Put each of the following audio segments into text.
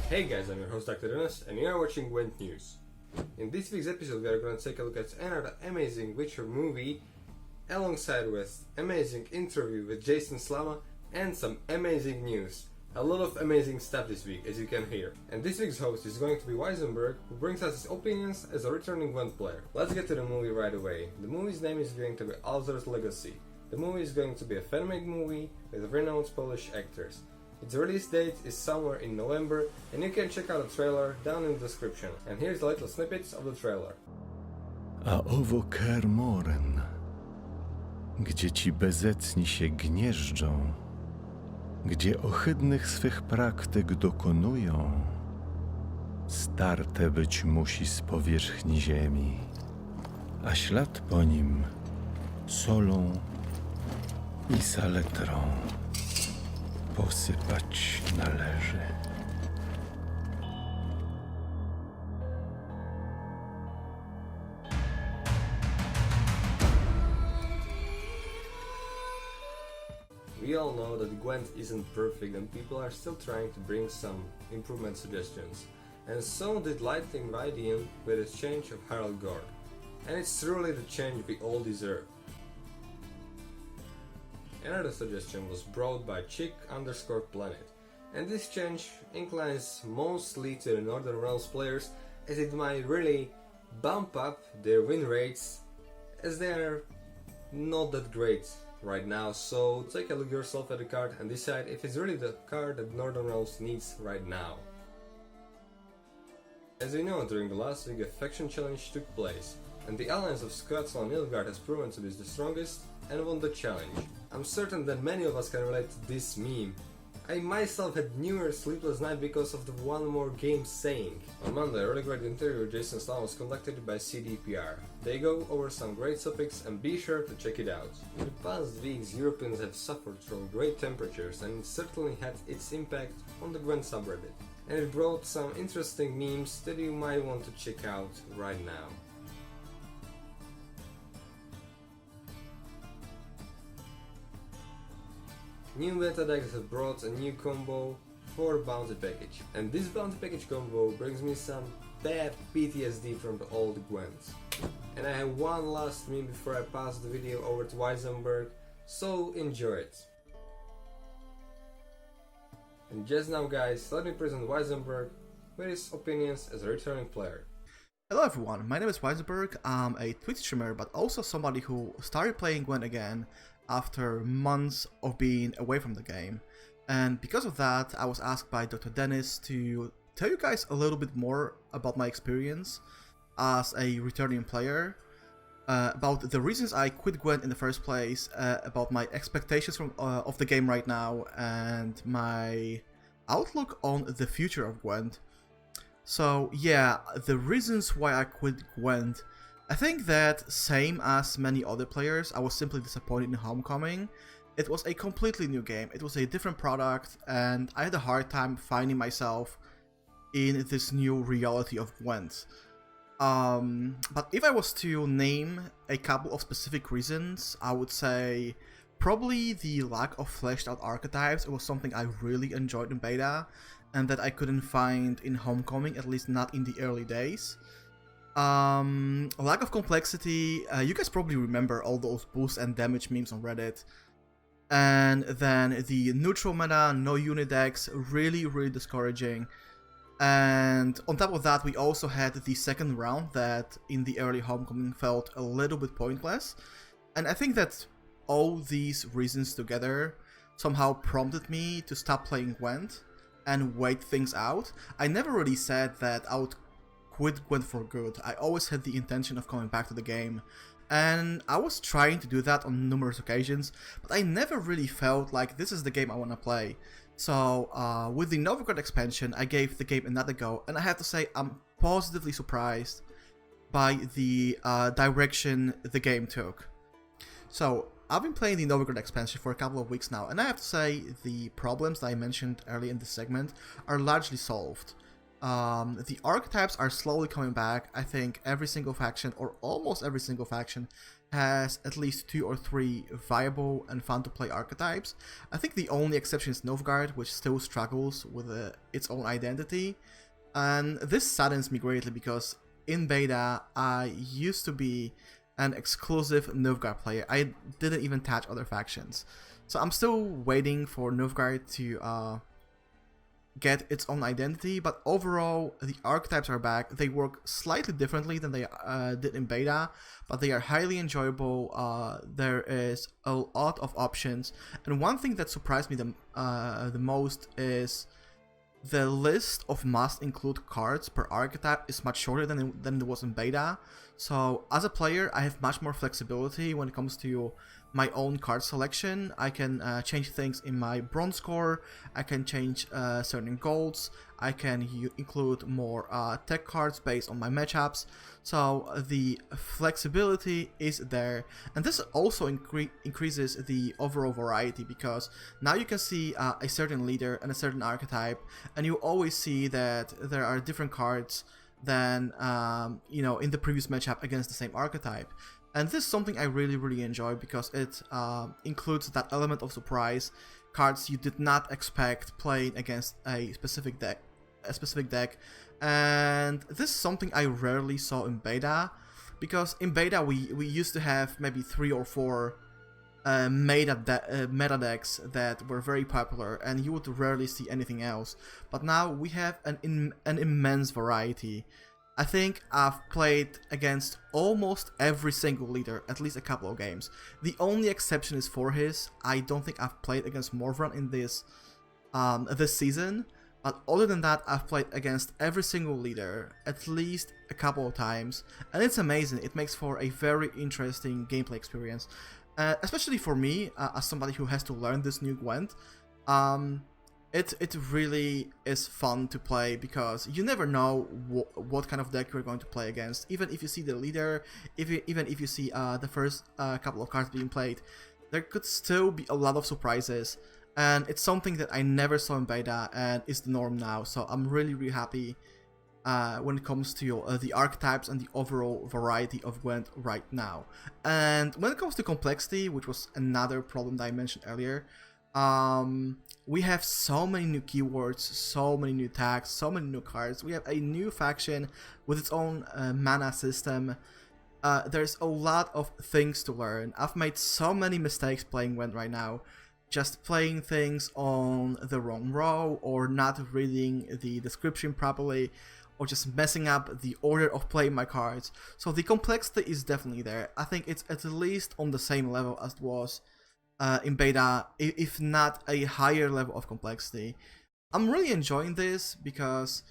Hey guys, I'm your host Dr. Dennis, and you are watching Gwent News. In this week's episode we are going to take a look at another amazing Witcher movie, alongside with amazing interview with Jason Slama and some amazing news. A lot of amazing stuff this week, as you can hear. And this week's host is going to be Weissenberg, who brings us his opinions as a returning Gwent player. Let's get to the movie right away. The movie's name is going to be Alzar's Legacy. The movie is going to be a fan-made movie with renowned Polish actors. Its release date is somewhere in November, and you can check out the trailer down in the description. And here's the little snippets of the trailer. A owo Kermoren, gdzie ci bezecni się gnieżdżą, gdzie ohydnych swych praktyk dokonują, starte być musi z powierzchni ziemi, a ślad po nim solą i saletrą posypać należy. We all know that Gwent isn't perfect and people are still trying to bring some improvement suggestions. And so did Lightning Radium with its change of Harald Gord. And it's truly the change we all deserve. Another suggestion was brought by Chick_Planet, and this change inclines mostly to the Northern Realms players, as it might really bump up their win rates, as they are not that great right now. So take a look yourself at the card and decide if it's really the card that Northern Realms needs right now. As we know, during the last week a faction challenge took place, and the alliance of Scots and Nilfgaard has proven to be the strongest and won the challenge. I'm certain that many of us can relate to this meme. I myself had numerous sleepless nights because of the one more game saying. On Monday, a really great interview with Jason Slama was conducted by CDPR. They go over some great topics and be sure to check it out. In the past weeks, Europeans have suffered from great temperatures, and it certainly had its impact on the Gwent subreddit. And it brought some interesting memes that you might want to check out right now. New meta decks have brought a new combo for Bounty Package, and this Bounty Package combo brings me some bad PTSD from the old Gwent. And I have one last meme before I pass the video over to Weissenberg, so enjoy it. And just now guys, let me present Weissenberg with his opinions as a returning player. Hello everyone, my name is Weissenberg. I'm a Twitch streamer, but also somebody who started playing Gwent again after months of being away from the game. And because of that, I was asked by Dr. Dennis to tell you guys a little bit more about my experience as a returning player, about the reasons I quit Gwent in the first place, about my expectations of the game right now, and my outlook on the future of Gwent. So yeah, the reasons why I quit Gwent. I think that, same as many other players, I was simply disappointed in Homecoming. It was a completely new game, it was a different product, and I had a hard time finding myself in this new reality of Gwent. But if I was to name a couple of specific reasons, I would say probably the lack of fleshed out archetypes. It was something I really enjoyed in beta, and that I couldn't find in Homecoming, at least not in the early days. Lack of complexity. You guys probably remember all those boost and damage memes on Reddit. And then the neutral meta, no unit decks, really discouraging. And on top of that, we also had the second round that in the early Homecoming felt a little bit pointless. And I think that all these reasons together somehow prompted me to stop playing Gwent and wait things out. I never really said that I would quit Gwent for good. I always had the intention of coming back to the game, and I was trying to do that on numerous occasions, but I never really felt like this is the game I want to play. So with the Novigrad expansion, I gave the game another go, and I have to say I'm positively surprised by the direction the game took. So I've been playing the Novigrad expansion for a couple of weeks now, and I have to say the problems that I mentioned early in this segment are largely solved. The archetypes are slowly coming back. I think every single faction, or almost every single faction, has at least 2 or 3 viable and fun to play archetypes. I think the only exception is Nilfgaard, which still struggles with its own identity. And this saddens me greatly because in beta I used to be an exclusive Nilfgaard player. I didn't even touch other factions. So I'm still waiting for Nilfgaard to get its own identity, but overall the archetypes are back. They work slightly differently than they did in beta, but they are highly enjoyable. There is a lot of options, and one thing that surprised me the most is the list of must include cards per archetype is much shorter than it was in beta. So as a player, I have much more flexibility when it comes to my own card selection. I can change things in my bronze score, I can change certain golds, I can include more tech cards based on my matchups. So the flexibility is there, and this also increases the overall variety, because now you can see a certain leader and a certain archetype, and you always see that there are different cards than you know, in the previous matchup against the same archetype. And this is something I really enjoy, because it includes that element of surprise, cards you did not expect playing against a specific deck. And this is something I rarely saw in beta, because in beta we used to have maybe 3 or 4 meta decks that were very popular, and you would rarely see anything else. But now we have an immense variety. I think I've played against almost every single leader at least a couple of games. The only exception is Forhis. I don't think I've played against Morvran in this season, but other than that, I've played against every single leader at least a couple of times, and it's amazing. It makes for a very interesting gameplay experience, especially for me as somebody who has to learn this new Gwent. It really is fun to play, because you never know what kind of deck you're going to play against. Even if you see the leader, even if you see the first couple of cards being played, there could still be a lot of surprises, and it's something that I never saw in beta and is the norm now. So I'm really happy when it comes to the archetypes and the overall variety of Gwent right now. And when it comes to complexity, which was another problem that I mentioned earlier, we have so many new keywords, so many new tags, so many new cards. We have a new faction with its own mana system. There's a lot of things to learn. I've made so many mistakes playing Gwent right now, just playing things on the wrong row, or not reading the description properly, or just messing up the order of playing my cards. So the complexity is definitely there. I think it's at least on the same level as it was in beta, if not a higher level of complexity. I'm really enjoying this, because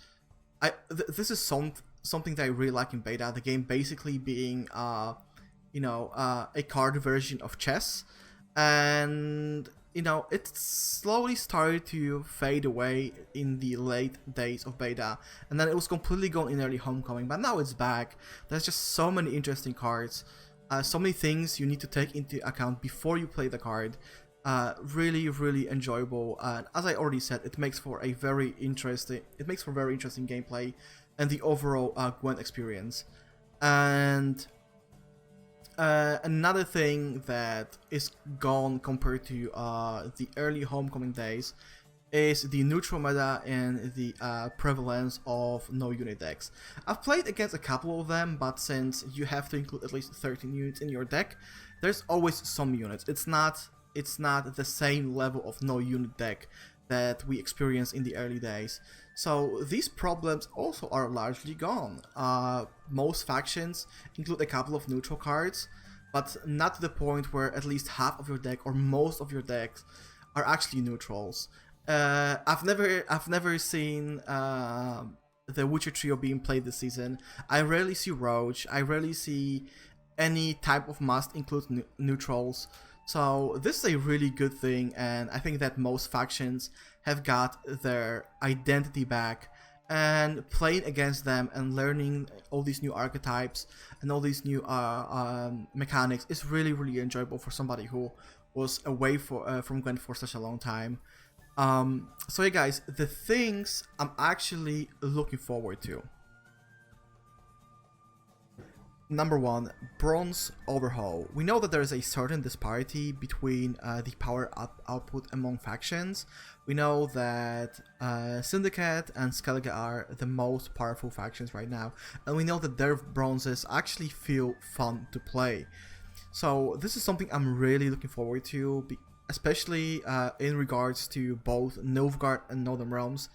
this is something that I really like in beta. The game basically being you know, a card version of chess, and you know, it slowly started to fade away in the late days of beta, and then it was completely gone in early Homecoming, but now it's back. There's just so many interesting cards. So many things you need to take into account before you play the card. Really enjoyable. As I already said, it makes for very interesting gameplay and the overall Gwent experience. And another thing that is gone compared to the early Homecoming days is the neutral meta and the prevalence of no unit decks. I've played against a couple of them, but since you have to include at least 13 units in your deck, there's always some units. It's not the same level of no unit deck that we experienced in the early days. So these problems also are largely gone. Most factions include a couple of neutral cards, but not to the point where at least half of your deck or most of your decks are actually neutrals. I've never seen the Witcher trio being played this season. I rarely see Roach. I rarely see any type of must include neutrals. So this is a really good thing, and I think that most factions have got their identity back, and playing against them and learning all these new archetypes and all these new mechanics is really enjoyable for somebody who was away from Gwent for such a long time. So yeah guys, the things I'm actually looking forward to. Number 1, bronze overhaul. We know that there is a certain disparity between the power output among factions. We know that Syndicate and Skellige are the most powerful factions right now, and we know that their bronzes actually feel fun to play. So this is something I'm really looking forward to, especially in regards to both Nilfgaard and Northern Realms,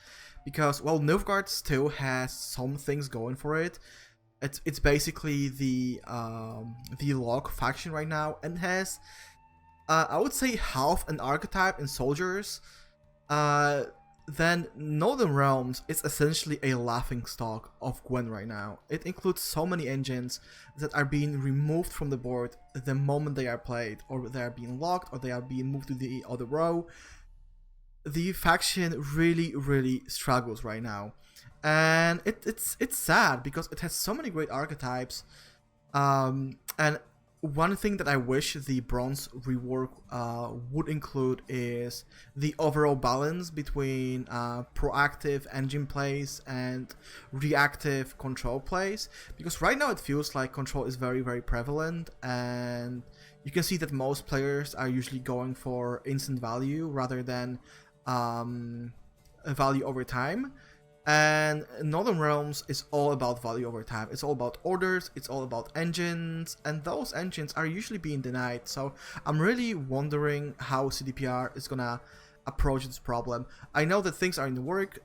because, well, Nilfgaard still has some things going for it. It's basically the Log faction right now, and has I would say half an archetype in soldiers. Then Northern Realms is essentially a laughingstock of Gwent right now. It includes so many engines that are being removed from the board the moment they are played, or they are being locked, or they are being moved to the other row. The faction really struggles right now. And it's sad because it has so many great archetypes, and one thing that I wish the bronze rework would include is the overall balance between proactive engine plays and reactive control plays, because right now it feels like control is very prevalent, and you can see that most players are usually going for instant value rather than value over time. And Northern Realms is all about value over time. It's all about orders, it's all about engines, and those engines are usually being denied. So I'm really wondering how CDPR is gonna approach this problem. I know that things are in the works.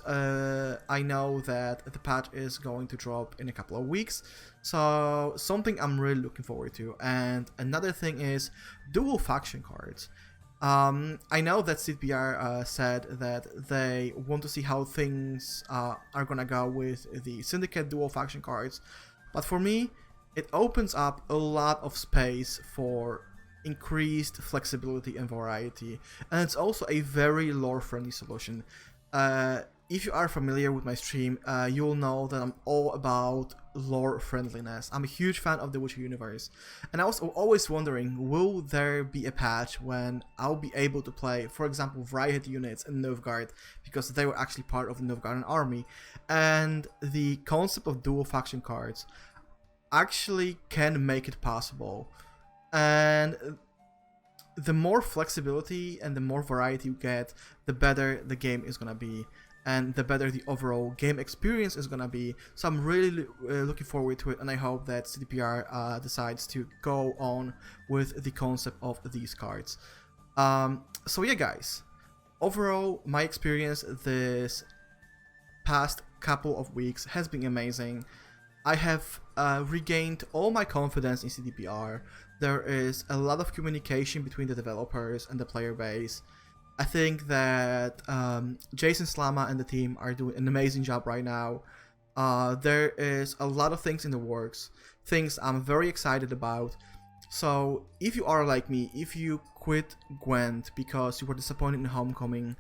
I know that the patch is going to drop in a couple of weeks, so something I'm really looking forward to. And another thing is dual faction cards. I know that CDPR said that they want to see how things are gonna go with the Syndicate dual faction cards, but for me, it opens up a lot of space for increased flexibility and variety, and it's also a very lore-friendly solution. If you are familiar with my stream, you'll know that I'm all about lore friendliness. I'm a huge fan of the Witcher universe, and I was always wondering, will there be a patch when I'll be able to play, for example, Vrihit units in Nilfgaard, because they were actually part of the Nilfgaardian army, and the concept of dual faction cards actually can make it possible. And the more flexibility and the more variety you get, the better the game is gonna be, and the better the overall game experience is gonna be. So I'm really looking forward to it, and I hope that CDPR decides to go on with the concept of these cards. So yeah, guys, overall my experience this past couple of weeks has been amazing. I have regained all my confidence in CDPR. There is a lot of communication between the developers and the player base. I think that Jason Slama and the team are doing an amazing job right now. There is a lot of things in the works, things I'm very excited about. So if you are like me, if you quit Gwent because you were disappointed in Homecoming,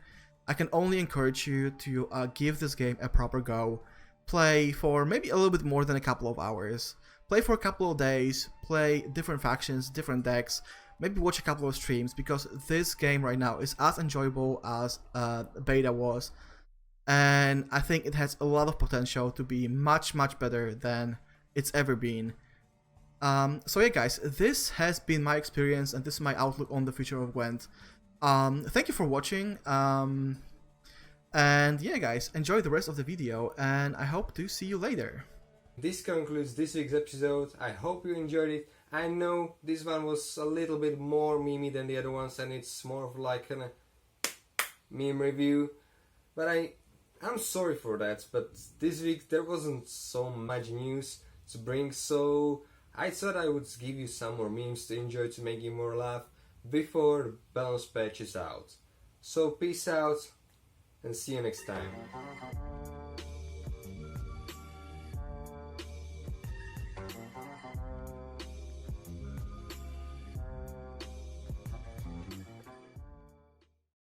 I can only encourage you to give this game a proper go. Play for maybe a little bit more than a couple of hours. Play for a couple of days, play different factions, different decks, maybe watch a couple of streams, because this game right now is as enjoyable as beta was, and I think it has a lot of potential to be much better than it's ever been. So yeah, guys, this has been my experience, and this is my outlook on the future of Gwent. Thank you for watching, and yeah, guys, enjoy the rest of the video, and I hope to see you later. This concludes this week's episode. I hope you enjoyed it. I know this one was a little bit more memey than the other ones, and it's more of like a meme review, but I'm sorry for that. But this week there wasn't so much news to bring, so I thought I would give you some more memes to enjoy, to make you more laugh before the balance patch is out. So peace out and see you next time.